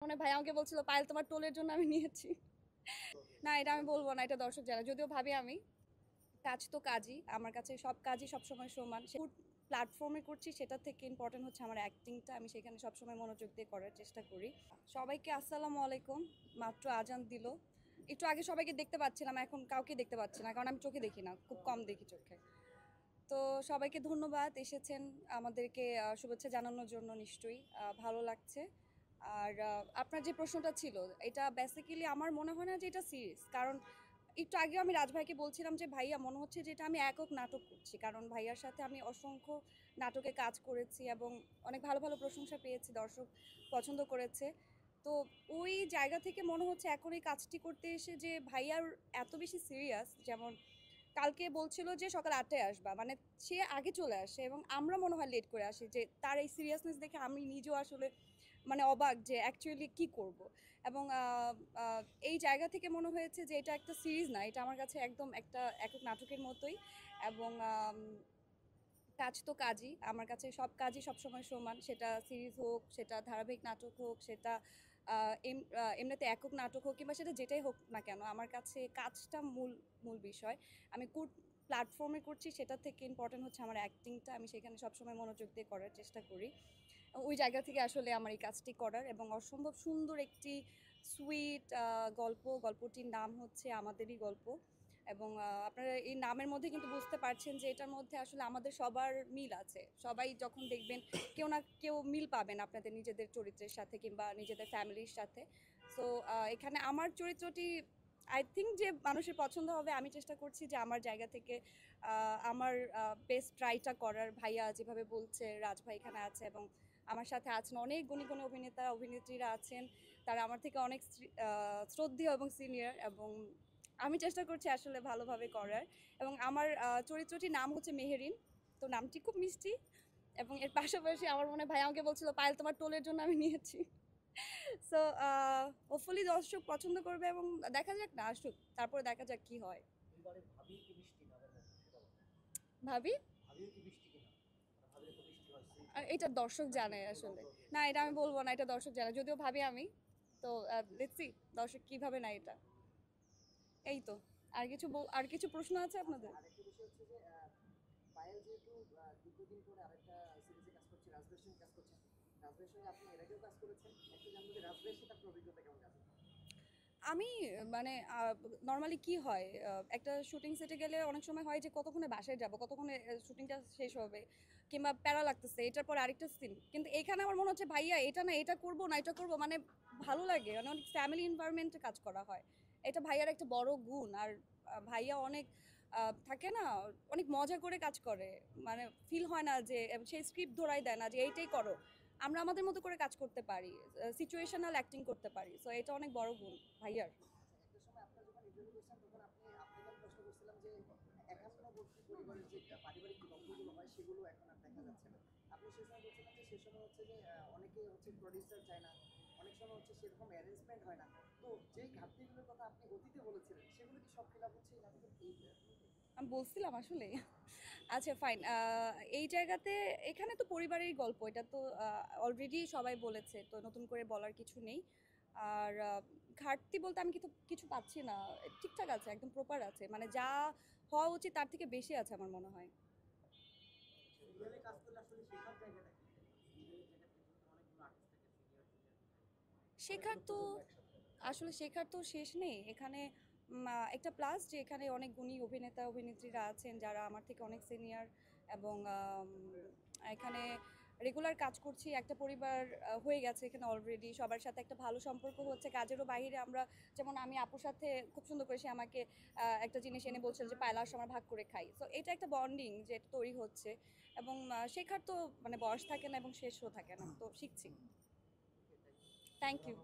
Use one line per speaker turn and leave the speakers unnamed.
মানে ভাই আমাকে বলছিল পায়েল তোমার টোলের জন্য আমি নিয়েছি। না এটা আমি বলবো না, এটা দর্শক জানে। যদিও ভাবি আমি কাজ তো কাজই, আমার কাছে সব কাজই সবসময় সমান। প্ল্যাটফর্মে করছি সেটা থেকে ইম্পর্টেন্ট হচ্ছে আমার অ্যাক্টিংটা, আমি সেখানে সবসময় মনোযোগ দিয়ে করার চেষ্টা করি। সবাইকে আসসালামু আলাইকুম। মাত্র আজান দিল, একটু আগে সবাইকে দেখতে পাচ্ছিলাম, এখন কাউকে দেখতে পাচ্ছি না, কারণ আমি চোখে দেখি না, খুব কম দেখি চোখে। তো সবাইকে ধন্যবাদ এসেছেন আমাদেরকে শুভেচ্ছা জানানোর জন্য। নিশ্চয়ই ভালো লাগছে। আর আপনার যে প্রশ্নটা ছিল, এটা বেসিক্যালি আমার মনে হয় না যে এটা সিরিয়াস, কারণ একটু আগে আমি রাজভাইকে বলছিলাম যে ভাইয়া মনে হচ্ছে যে এটা আমি একক নাটক করছি, কারণ ভাইয়ার সাথে আমি অসংখ্য নাটকে কাজ করেছি এবং অনেক ভালো ভালো প্রশংসা পেয়েছি, দর্শক পছন্দ করেছে। তো ওই জায়গা থেকে মনে হচ্ছে এখন এই কাজটি করতে এসে যে ভাইয়ার এত বেশি সিরিয়াস, যেমন কালকে বলছিল যে সকাল 8টায় আসবা, মানে সে আগে চলে আসে এবং আমরা মনে হয় লেট করে আসি, যে তার এই সিরিয়াসনেস দেখে আমি নিজেও আসলে মানে অবাক যে অ্যাকচুয়ালি কি করব। এবং এই জায়গা থেকে মনে হয়েছে যে এটা একটা সিরিজ না, এটা আমার কাছে একদম একটা একক নাটকের মতোই। এবং কাজ তো কাজই, আমার কাছে সব কাজই সবসময় সমান। সেটা সিরিজ হোক, সেটা ধারাবাহিক নাটক হোক, সেটা এমনিতে একক নাটক হোক, কিংবা সেটা যেটাই হোক না কেন, আমার কাছে কাজটা মূল মূল বিষয়। আমি প্ল্যাটফর্মে করছি সেটা থেকে ইম্পর্টেন্ট হচ্ছে আমার অ্যাক্টিংটা, আমি সেখানে সবসময় মনোযোগ দিয়ে করার চেষ্টা করি। ওই জায়গা থেকে আসলে আমার এই কাজটি করার, এবং অসম্ভব সুন্দর একটি সুইট গল্পটির নাম হচ্ছে আমাদেরই গল্প। এবং আপনারা এই নামের মধ্যে কিন্তু বুঝতে পারছেন যে এটার মধ্যে আসলে আমাদের সবার মিল আছে। সবাই যখন দেখবেন কেউ না কেউ মিল পাবেন আপনাদের নিজেদের চরিত্রের সাথে কিংবা নিজেদের ফ্যামিলির সাথে। সো এখানে আমার চরিত্রটি আই থিঙ্ক যে মানুষের পছন্দ হবে। আমি চেষ্টা করছি যে আমার জায়গা থেকে আমার বেস্ট ট্রাইটা করার। ভাইয়া যেভাবে বলছে, রাজভাই এখানে আছে এবং আমার সাথে আছেন অনেক গুণী গুণী অভিনেতা অভিনেত্রীরা আছেন, তারা আমার থেকে অনেক শ্রদ্ধেয় এবং সিনিয়র, এবং আমি চেষ্টা করছি আসলে ভালোভাবে করার। এবং আমার চরিত্রটির নাম হচ্ছে মেহেরিন, তো নামটি খুব মিষ্টি। এবং এর পাশাপাশি আমার মনে হয় ভাই আমাকে বলছিল পায়েল তোমার টোলের জন্য আমি নিয়েছি। সো হোপফুলি দর্শক পছন্দ করবে, এবং দেখা যাক না, আসুক, তারপরে দেখা যাক কি হয়। ভাবি এটা দর্শক জানে আসলে। না এটা আমি বলবো না, এটা দর্শক জানে। যদিও ভাবি আমি, তো লেটস সি দর্শক কিভাবে না এটা। এই তো। আর কিছু প্রশ্ন আছে আপনাদের?
আরেকটা বিষয় হচ্ছে যে পায়েল যেহেতু দীর্ঘদিন পরে আরেকটা সিরিজে কাজ করছে, রাজবের সঙ্গে কাজ করছেন। রাজবের সঙ্গে আপনি এর আগেও কাজ করেছেন, একটু জানবো যে রাজবের সাথে আপনার অভিজ্ঞতা কেমন কাজ?
আমি মানে নর্মালি কি হয়, একটা শুটিং সেটে গেলে অনেক সময় হয় যে কতক্ষণে বাসায় যাব, কতক্ষণে শুটিংটা শেষ হবে, কিংবা প্যারা লাগতেছে এটার পর আরেকটা সিন। কিন্তু এখানে আমার মনে হচ্ছে ভাইয়া এটা না এটা করবো না এটা করবো, মানে ভালো লাগে, মানে অনেক ফ্যামিলি এনভায়রনমেন্টে কাজ করা হয়। এটা ভাইয়ার একটা বড় গুণ। আর ভাইয়া অনেক থাকে না, অনেক মজা করে কাজ করে। মানে ফিল হয় না যে সেই স্ক্রিপ্ট ধরাই দেয় না যে এইটাই করো। আমরা আমাদের মতো করে কাজ করতে পারি, সিচুয়েশনাল অ্যাক্টিং করতে পারি। সো এটা অনেক বড় গুণ ভাইয়ার।
আচ্ছা, একটা সময় আপনার যখন ইন্টারভিউ করছেন তখন আপনাকে আমি প্রশ্ন করছিলাম যে একান্নবর্তী পরিবারের যে পারিবারিক দ্বন্দ্বগুলো হয় সেগুলো এখন আর দেখা যাচ্ছে না। আপনি সে সময় বলছিলেন যে সে সময় হচ্ছে যে অনেকে হচ্ছে প্রডিউসার চায় না, অনেক সময় হচ্ছে সেরকম অ্যারেঞ্জমেন্ট হয় না। তো যেই ঘাটতিগুলোর কথা আপনি অতীতে বলেছিলেন সেগুলো কি সব ফিল আপ হচ্ছে এই নাটকের এই
আমি বলছিলাম আসলে। আচ্ছা ফাইন, এই জায়গাতে এখানে তো পরিবারের গল্প, এটা তো অলরেডি সবাই বলেছে, তো নতুন করে বলার কিছু নেই। আর ঘাটতি বলতে আমি কিছু কিছু পাচ্ছি না, ঠিকঠাক আছে, একদম প্রপার আছে, মানে যা হওয়া উচিত তার থেকে বেশি আছে আমার মনে হয়।
সিরিয়ালে কাজ করলে আসলে শেখার জায়গাটা কি? সিরিয়ালের জায়গাটা কিন্তু অনেকগুলো আর্টিস্ট থাকে, সিনিয়র জুনিয়র।
শেখার তো আসলে শেখার তো শেষ নেই এখানে। একটা প্লাস যে এখানে অনেক গুণী অভিনেতা অভিনেত্রীরা আছেন যারা আমার থেকে অনেক সিনিয়র, এবং এখানে রেগুলার কাজ করছি, একটা পরিবার হয়ে গেছে এখানে অলরেডি। সবার সাথে একটা ভালো সম্পর্ক হচ্ছে, কাজেরও বাইরে আমরা, যেমন আমি আপুর সাথে খুব সুন্দর করে সে আমাকে একটা জিনিস এনে বলছিল যে পায়লার সময় ভাগ করে খাই। সো এটা একটা বন্ডিং যে তৈরি হচ্ছে। এবং শেখার তো মানে বয়স থাকে না এবং শেষও থাকে না, তো শিখছি। Thank you.